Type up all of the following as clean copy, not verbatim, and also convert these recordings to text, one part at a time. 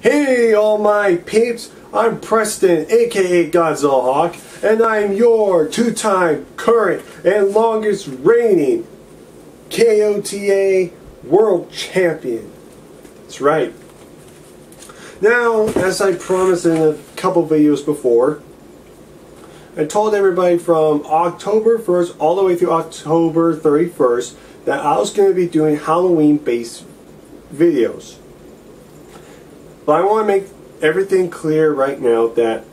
Hey all my peeps, I'm Preston aka Godzilla Hawk, and I'm your two-time current and longest reigning KOTA World Champion. That's right. Now, as I promised in a couple videos before, I told everybody from October 1st all the way through October 31st that I was going to be doing Halloween-based videos. But I want to make everything clear right now that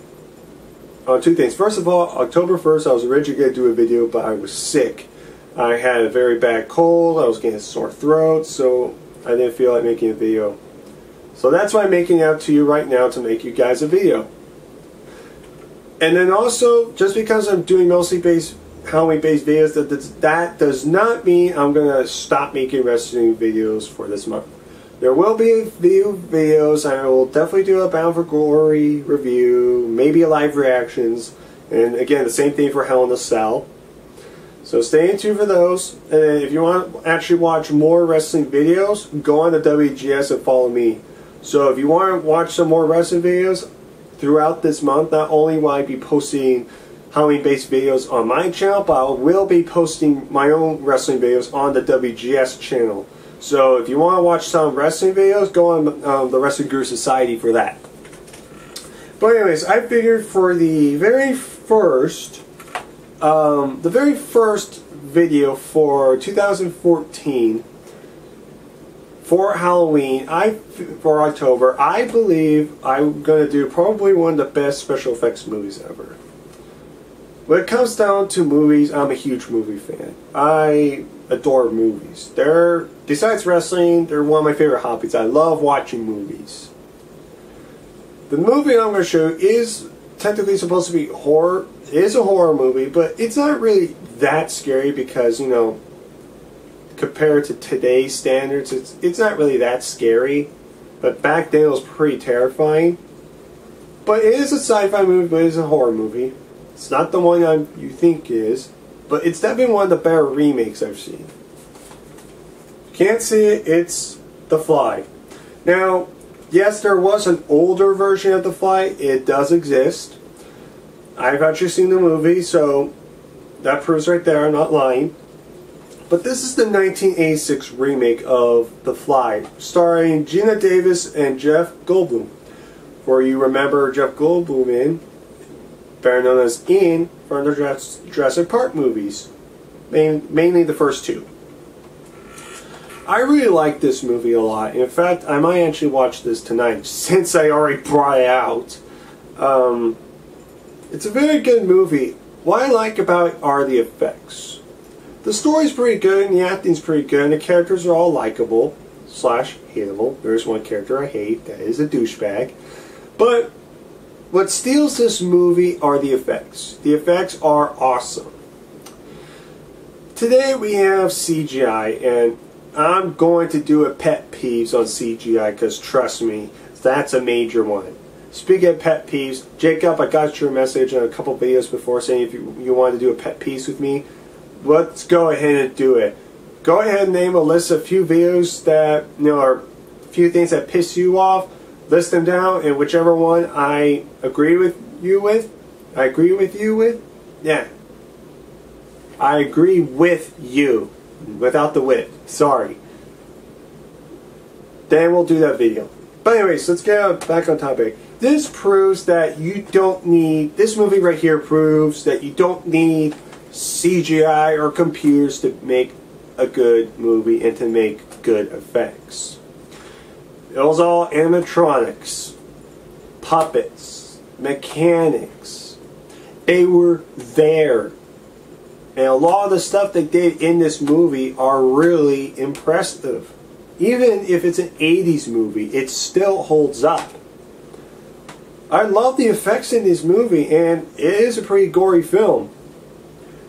two things. First of all, October 1st I was originally going to do a video, but I was sick. I had a very bad cold, I was getting a sore throat, so I didn't feel like making a video. So that's why I'm making it out to you right now, to make you guys a video. And then also, just because I'm doing mostly Halloween-based videos, that does not mean I'm going to stop making wrestling videos for this month. There will be a few videos. I will definitely do a Bound for Glory review, maybe a live reactions, and again, the same thing for Hell in a Cell. So stay tuned for those. And if you want to actually watch more wrestling videos, go on to WGS and follow me. So if you want to watch some more wrestling videos throughout this month, not only will I be posting Halloween-based videos on my channel, but I will be posting my own wrestling videos on the WGS channel. So if you want to watch some wrestling videos, go on the Wrestling Guru Society for that. But anyways, I figured for the very first video for 2014 for Halloween, for October, I believe I'm going to do probably one of the best special effects movies ever. When it comes down to movies, I'm a huge movie fan. I adore movies. Besides wrestling, they're one of my favorite hobbies. I love watching movies. The movie I'm going to show you is technically supposed to be horror. It is a horror movie, but it's not really that scary because, you know, compared to today's standards, it's not really that scary. But back then it was pretty terrifying. But it is a sci-fi movie, but it is a horror movie. It's not the one you think it is, but it's definitely one of the better remakes I've seen. Can't see it, it's The Fly. Now, yes, there was an older version of The Fly. It does exist. I've actually seen the movie, so that proves right there I'm not lying. But this is the 1986 remake of The Fly, starring Geena Davis and Jeff Goldblum. For you remember Jeff Goldblum in, better known as Ian, from the Jurassic Park movies, mainly the first two. I really like this movie a lot. In fact, I might actually watch this tonight, since I already brought it out. It's a very good movie. What I like about it are the effects. The story's pretty good, and the acting's pretty good, and the characters are all likable / hateable. There's one character I hate, that is a douchebag. But what steals this movie are the effects. The effects are awesome. Today we have CGI, and I'm going to do a pet peeves on CGI, because trust me, that's a major one. Speaking of pet peeves, Jacob, I got your message in a couple videos before saying if you wanted to do a pet peeves with me. Let's go ahead and do it. Go ahead and name a list of a few videos that, you know, are a few things that piss you off. List them down, and whichever one I agree with you with, I agree with you, without the with, sorry. Then we'll do that video. But anyways, let's get back on topic. This proves that you don't need, this movie right here proves that you don't need CGI or computers to make a good movie and to make good effects. It was all animatronics, puppets, mechanics. They were there. And a lot of the stuff they did in this movie are really impressive. Even if it's an 80s movie, it still holds up. I love the effects in this movie, and it is a pretty gory film.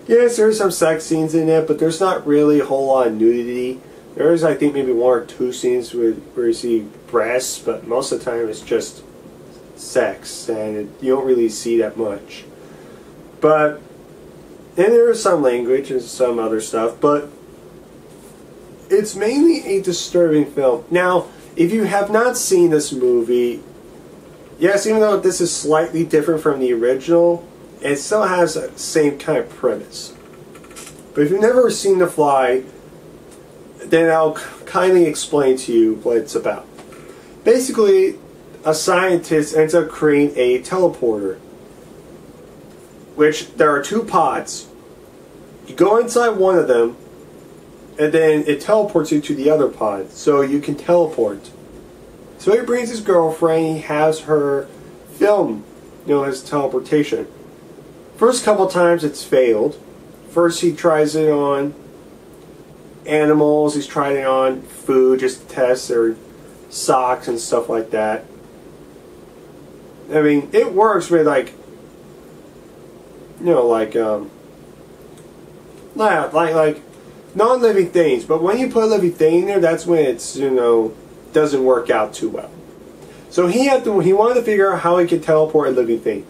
Yes, there's some sex scenes in it, but there's not really a whole lot of nudity. There's, I think, maybe one or two scenes where you see breasts, but most of the time it's just sex, and you don't really see that much. But, and there is some language and some other stuff, but it's mainly a disturbing film. Now, if you have not seen this movie, yes, even though this is slightly different from the original, it still has the same kind of premise. But if you've never seen The Fly, then I'll kindly explain to you what it's about. Basically, a scientist ends up creating a teleporter, which there are two pods. You go inside one of them, and then it teleports you to the other pod, so you can teleport. So he brings his girlfriend, he has her film, his teleportation. First couple times it's failed. First he tries it on animals, he's trying it on food just to test their socks and stuff like that. I mean, it works with like non-living things, but when you put a living thing in there, that's when it's doesn't work out too well. So he wanted to figure out how he could teleport a living thing.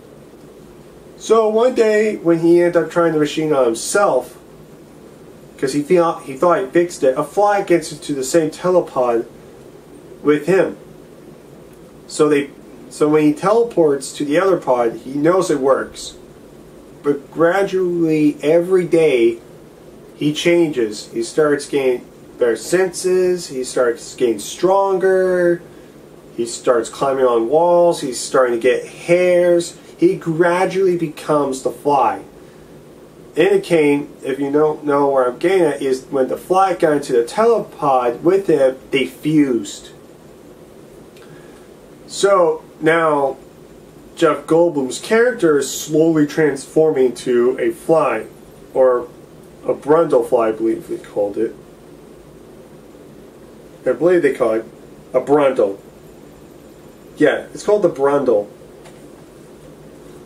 So one day when he ended up trying the machine on himself, because he thought he fixed it, a fly gets into the same telepod with him. So when he teleports to the other pod, he knows it works. But gradually, every day, he changes. He starts getting better senses, he starts getting stronger, he starts climbing on walls, he's starting to get hairs. He gradually becomes the Fly. Indicating, if you don't know where I'm getting at, is when the Fly got into the telepod with him, they fused. So now Jeff Goldblum's character is slowly transforming to a fly, or a Brundlefly, I believe they called it. I believe they call it a Brundle. Yeah, it's called the Brundle.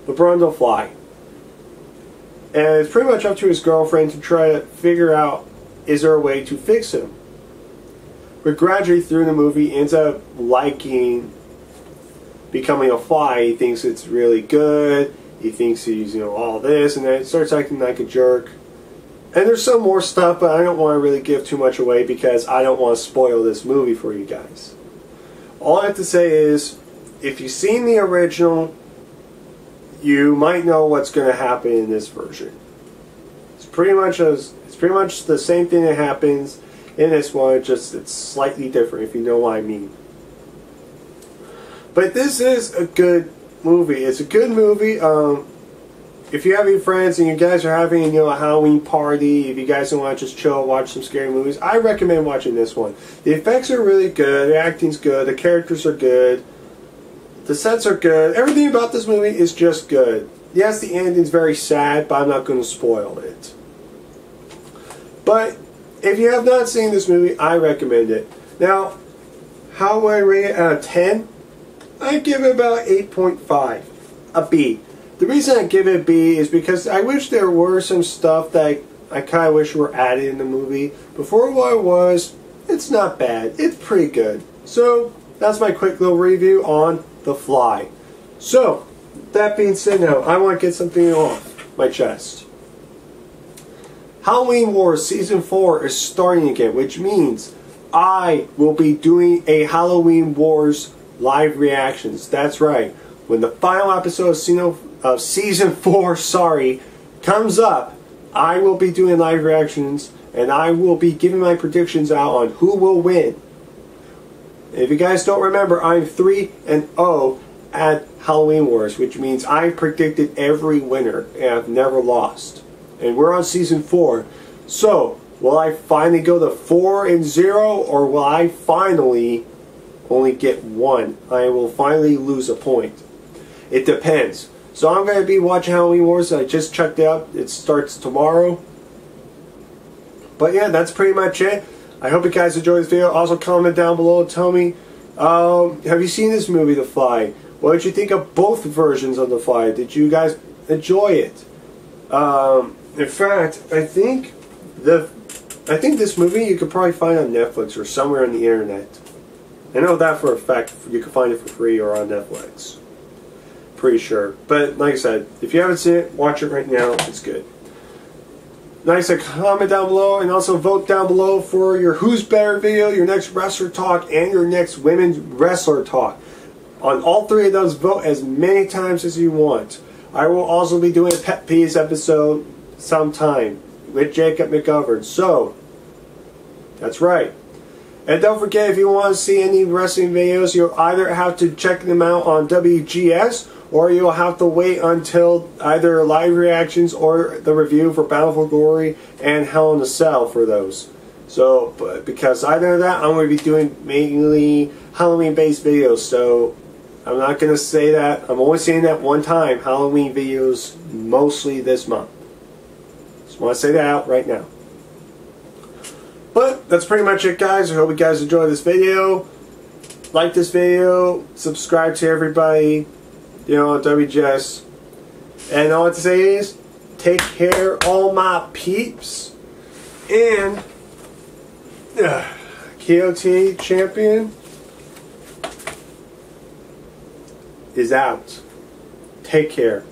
The Brundlefly. And it's pretty much up to his girlfriend to try to figure out, is there a way to fix him? But gradually through the movie, he ends up liking becoming a fly. He thinks it's really good. He thinks he's, all this, and then it starts acting like a jerk. And there's some more stuff, but I don't want to really give too much away because I don't want to spoil this movie for you guys. All I have to say is, if you've seen the original, you might know what's going to happen in this version. It's pretty much the same thing that happens in this one, just it's slightly different, if you know what I mean. But this is a good movie. It's a good movie. If you have any friends and you guys are having a Halloween party, if you guys don't want to just chill, watch some scary movies, I recommend watching this one. The effects are really good, the acting's good, the characters are good, the sets are good. Everything about this movie is just good. Yes, the ending's very sad, but I'm not going to spoil it. But if you have not seen this movie, I recommend it. Now, how would I rate it out of 10? I give it about 8.5. A B. The reason I give it a B is because I wish there were some stuff that I kind of wish were added in the movie. But for what it was, it's not bad. It's pretty good. So, that's my quick little review on The Fly. So, that being said now, I want to get something off my chest. Halloween Wars Season 4 is starting again, which means I will be doing a Halloween Wars live reactions. That's right. When the final episode of Season 4 comes up, I will be doing live reactions and I will be giving my predictions out on who will win. If you guys don't remember, I'm 3-0 at Halloween Wars, which means I predicted every winner and I've never lost. And we're on Season 4. So, will I finally go to 4-0 or will I finally only get 1? I will finally lose a point. It depends. So I'm going to be watching Halloween Wars. I just checked it out. It starts tomorrow. But yeah, that's pretty much it. I hope you guys enjoyed this video. Also comment down below and tell me, have you seen this movie, The Fly? What did you think of both versions of The Fly? Did you guys enjoy it? In fact, I think this movie you could probably find on Netflix or somewhere on the internet. I know that for a fact. You can find it for free or on Netflix. Pretty sure. But like I said, if you haven't seen it, watch it right now. It's good. Like I said, comment down below and also vote down below for your Who's Better video, your next wrestler talk, and your next women's wrestler talk. On all three of those, vote as many times as you want. I will also be doing a Pet Peeves episode sometime with Jacob McGovern. So, that's right. And don't forget, if you want to see any wrestling videos, you'll either have to check them out on WGS, or you'll have to wait until either live reactions or the review for Battle for Glory and Hell in a Cell for those. So, because either of that, I'm going to be doing mainly Halloween-based videos. So, I'm not going to say that. I'm only saying that one time. Halloween videos mostly this month. Just want to say that out right now. But that's pretty much it, guys. I hope you guys enjoyed this video. Like this video. Subscribe to everybody, on WGS. And all I have to say is, take care, all my peeps. And KOTA champion is out. Take care.